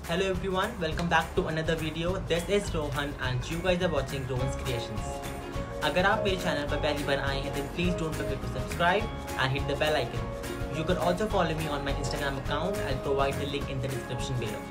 Hello everyone, welcome back to another video. This is Rohan and you guys are watching Rohan's Creations. अगर आप मेरे channel पर पहली बार आए हैं then please don't forget to subscribe and hit the bell icon. You can also follow me on my Instagram account. I'll provide the link in the description below.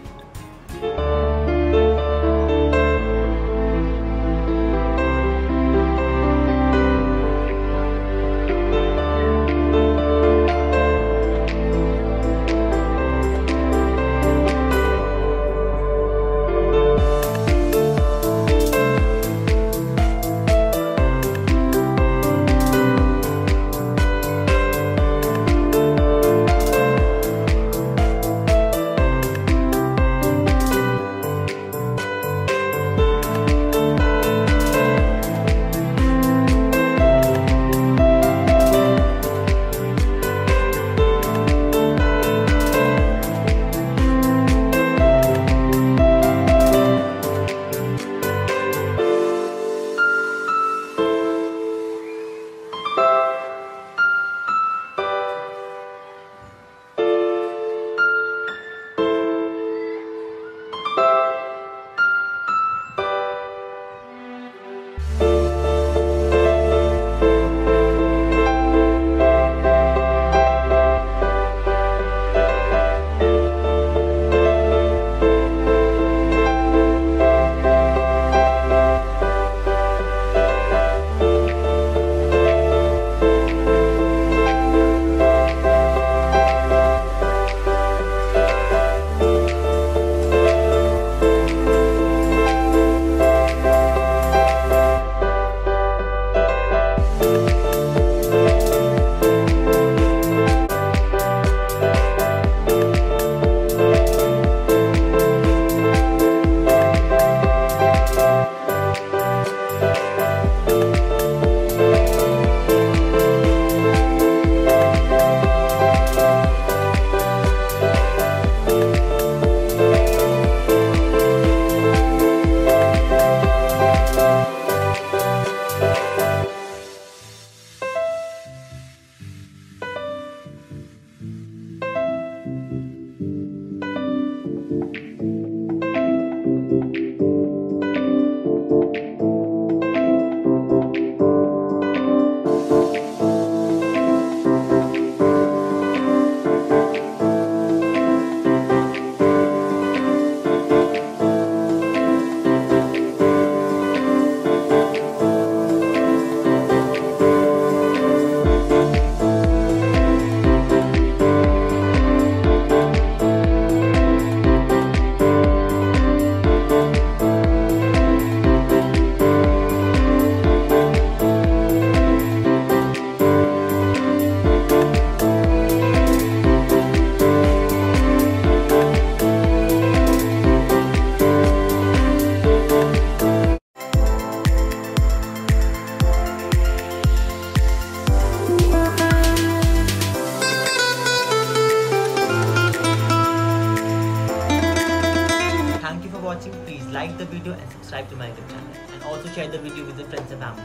Thank you for watching. Please like the video and subscribe to my YouTube channel, and also share the video with your friends and family.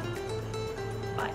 Bye.